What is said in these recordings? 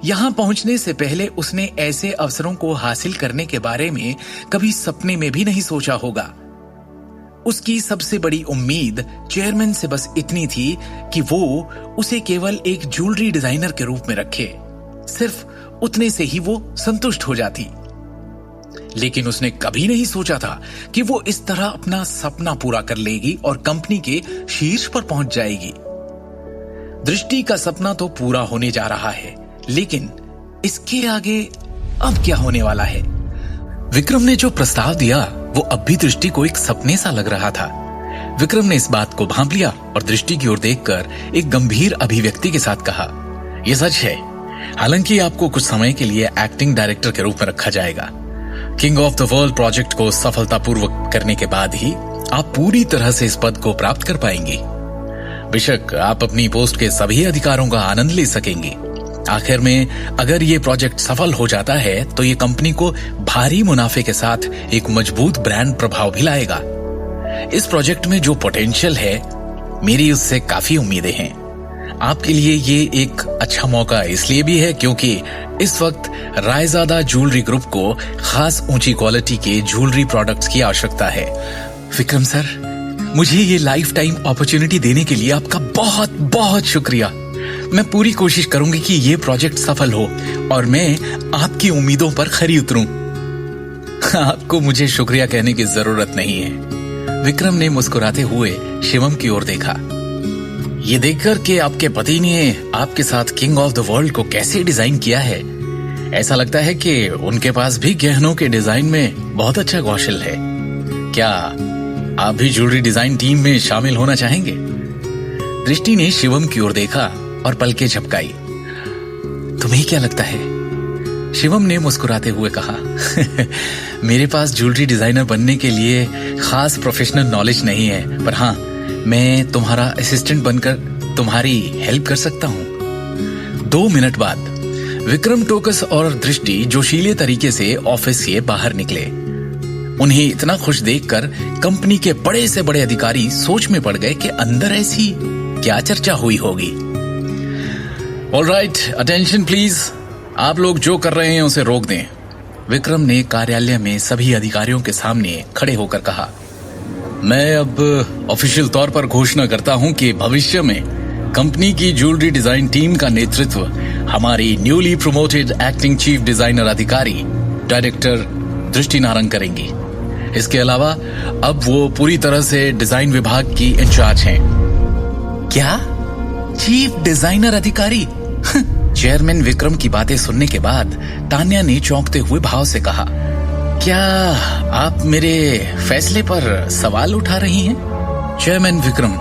यहां पहुंचने से पहले उसने ऐसे अवसरों को हासिल करने के बारे में कभी सपने में भी नहीं सोचा होगा। उसकी सबसे बड़ी उम्मीद चेयरमैन से बस इतनी थी कि वो उसे केवल एक ज्वेलरी डिजाइनर के रूप में रखे। सिर्फ उतने से ही वो संतुष्ट हो जाती। लेकिन उसने कभी नहीं सोचा था कि वो इस तरह अपना सपना पूरा कर लेगी और कंपनी के शीर्ष पर पहुंच जाएगी। दृष्टि का सपना तो पूरा होने जा रहा है, लेकिन इसके आगे अब क्या होने वाला है? विक्रम ने जो प्रस्ताव दिया वो अब भी दृष्टि को एक सपने सा लग रहा था। विक्रम ने इस बात को भांप लिया और दृष्टि की ओर देखकर एक गंभीर अभिव्यक्ति के साथ कहा, यह सच है, हालांकि आपको कुछ समय के लिए एक्टिंग डायरेक्टर के रूप में रखा जाएगा। King of the world project को सफलतापूर्वक करने के बाद ही आप पूरी तरह से इस पद को प्राप्त कर पाएंगे। बेशक आप अपनी पोस्ट के सभी अधिकारों का आनंद ले सकेंगे। आखिर में अगर ये प्रोजेक्ट सफल हो जाता है तो ये कंपनी को भारी मुनाफे के साथ एक मजबूत ब्रांड प्रभाव भी लाएगा। इस प्रोजेक्ट में जो पोटेंशियल है, मेरी उससे काफी उम्मीदें हैं। आपके लिए ये एक अच्छा मौका इसलिए भी है क्योंकि इस वक्त रायजादा ज्वेलरी ग्रुप को खास ऊंची क्वालिटी के ज्वेलरी प्रोडक्ट्स की आवश्यकता है। विक्रम सर, मुझे ये लाइफ टाइम अपॉर्चुनिटी देने के लिए आपका बहुत बहुत शुक्रिया। मैं पूरी कोशिश करूंगी कि ये प्रोजेक्ट सफल हो और मैं आपकी उम्मीदों पर खरी उतरूं। आपको मुझे शुक्रिया कहने की जरूरत नहीं है। विक्रम ने मुस्कुराते हुए शिवम की ओर देखा। ये देखकर कि आपके पति ने आपके साथ किंग ऑफ द वर्ल्ड को कैसे डिजाइन किया है, ऐसा लगता है कि उनके पास भी गहनों के डिजाइन में बहुत अच्छा कौशल है। क्या आप भी ज्वेलरी डिजाइन टीम में शामिल होना चाहेंगे? दृष्टि ने शिवम की ओर देखा और पलकें झपकाई। तुम्हें क्या लगता है? शिवम ने मुस्कुराते हुए कहा, मेरे पास ज्वेलरी डिजाइनर बनने के लिए खास प्रोफेशनल नॉलेज नहीं है, पर हाँ, मैं तुम्हारा असिस्टेंट बनकर तुम्हारी हेल्प कर सकता हूं। 2 मिनट बाद विक्रम टोकस और दृष्टि जोशीले तरीके से ऑफिस से बाहर निकले। उन्हें इतना खुश देखकर कंपनी के बड़े से बड़े अधिकारी सोच में पड़ गए कि अंदर ऐसी क्या चर्चा हुई होगी। ऑलराइट, अटेंशन प्लीज, आप लोग जो कर रहे हैं उसे रोक दें। विक्रम ने कार्यालय में सभी अधिकारियों के सामने खड़े होकर कहा, मैं अब ऑफिशियल तौर पर घोषणा करता हूं कि भविष्य में कंपनी की ज्वेलरी डिजाइन टीम का नेतृत्व हमारी newly promoted acting chief designer अधिकारी डायरेक्टर दृष्टि नारंग करेंगी। इसके अलावा अब वो पूरी तरह से डिजाइन विभाग की इंचार्ज हैं। क्या? चीफ डिजाइनर अधिकारी? चेयरमैन विक्रम की बातें सुनने के बाद तान्या ने चौंकते हुए भाव से कहा, क्या आप मेरे फैसले पर सवाल उठा रही हैं? चेयरमैन विक्रम,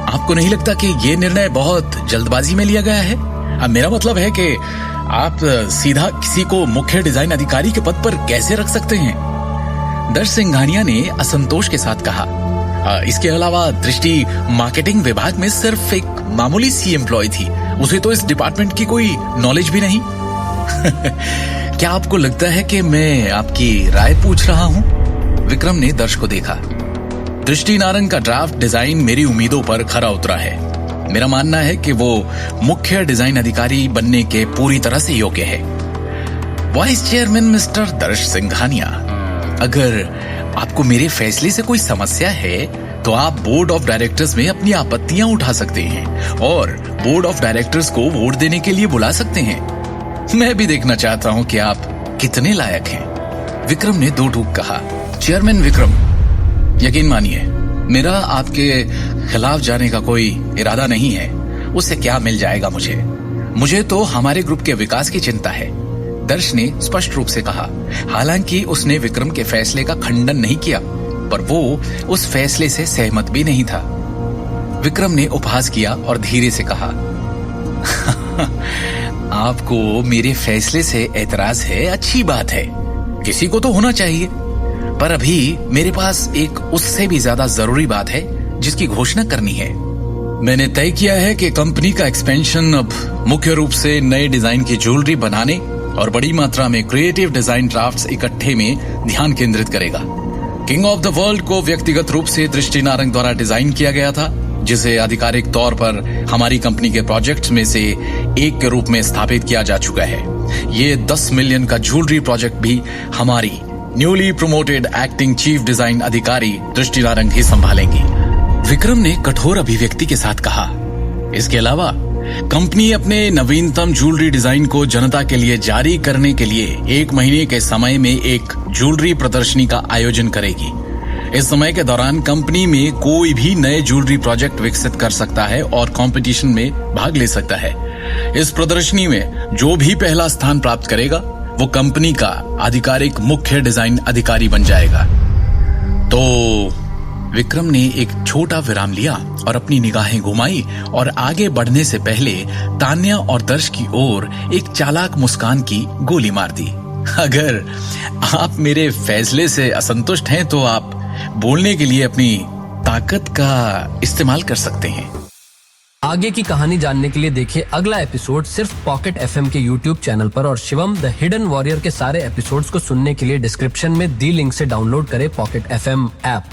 आपको नहीं लगता कि ये निर्णय बहुत जल्दबाजी में लिया गया है? अब मेरा मतलब है कि आप सीधा किसी को मुख्य डिजाइन अधिकारी के पद पर कैसे रख सकते हैं? दर्श सिंघानिया ने असंतोष के साथ कहा, इसके अलावा दृष्टि मार्केटिंग विभाग में सिर्फ एक मामूली सी एम्प्लॉय थी, उसे तो इस डिपार्टमेंट की कोई नॉलेज भी नहीं। क्या आपको लगता है कि मैं आपकी राय पूछ रहा हूं? विक्रम ने दर्श को देखा। दृष्टि नारंग का ड्राफ्ट डिजाइन मेरी उम्मीदों पर खरा उतरा है। मेरा मानना है कि वो मुख्य डिजाइन अधिकारी बनने के पूरी तरह से योग्य है। वाइस चेयरमैन मिस्टर दर्श सिंघानिया, अगर आपको मेरे फैसले से कोई समस्या है तो आप बोर्ड ऑफ डायरेक्टर्स में अपनी आपत्तियां उठा सकते हैं और बोर्ड ऑफ डायरेक्टर्स को वोट देने के लिए बुला सकते हैं। मैं भी देखना चाहता हूं कि आप कितने लायक हैं। विक्रम ने दो टूक कहा। चेयरमैन विक्रम, यकीन मानिए, मेरा आपके खिलाफ जाने का कोई इरादा नहीं है। उससे क्या मिल जाएगा मुझे तो हमारे ग्रुप के विकास की चिंता है, दर्श ने स्पष्ट रूप से कहा। हालांकि उसने विक्रम के फैसले का खंडन नहीं किया, पर वो उस फैसले से सहमत भी नहीं था। विक्रम ने उपहास किया और धीरे से कहा, आपको मेरे फैसले से एतराज है, अच्छी बात है, किसी को तो होना चाहिए, पर अभी मेरे पास एक उससे भी ज्यादा जरूरी बात है जिसकी घोषणा करनी है। मैंने तय किया है कि कंपनी का एक्सपेंशन अब मुख्य रूप से नए डिजाइन की ज्वेलरी बनाने और बड़ी मात्रा में क्रिएटिव डिजाइन ड्राफ्ट्स इकट्ठे में ध्यान केंद्रित करेगा। किंग ऑफ द वर्ल्ड को व्यक्तिगत रूप से दृष्टि नारंग द्वारा डिजाइन किया गया था। जिसे आधिकारिक तौर पर हमारी कंपनी के प्रोजेक्ट्स में से एक के रूप में स्थापित किया जा चुका है। ये 10 मिलियन का ज्वेलरी प्रोजेक्ट भी हमारी newly promoted acting chief design अधिकारी दृष्टि नारंग ही संभालेंगी। विक्रम ने कठोर अभिव्यक्ति के साथ कहा। इसके अलावा कंपनी अपने नवीनतम ज्वेलरी डिजाइन को जनता के लिए जारी करने के लिए 1 महीने के समय में एक ज्वेलरी प्रदर्शनी का आयोजन करेगी। इस समय के दौरान कंपनी में कोई भी नए ज्वेलरी प्रोजेक्ट विकसित कर सकता है और कंपटीशन में भाग ले सकता है। इस प्रदर्शनी में जो भी पहला स्थान प्राप्त करेगा वो कंपनी का आधिकारिक मुख्य डिजाइन अधिकारी बन जाएगा। तो विक्रम ने एक छोटा विराम लिया और अपनी निगाहें घुमाई और आगे बढ़ने से पहले तान्या और दर्श की ओर एक चालाक मुस्कान की गोली मार दी। अगर आप मेरे फैसले से असंतुष्ट हैं तो आप बोलने के लिए अपनी ताकत का इस्तेमाल कर सकते हैं। आगे की कहानी जानने के लिए देखिए अगला एपिसोड सिर्फ पॉकेट एफएम के यूट्यूब चैनल पर और शिवम द हिडन वॉरियर के सारे एपिसोड्स को सुनने के लिए डिस्क्रिप्शन में दी लिंक से डाउनलोड करें पॉकेट एफएम ऐप।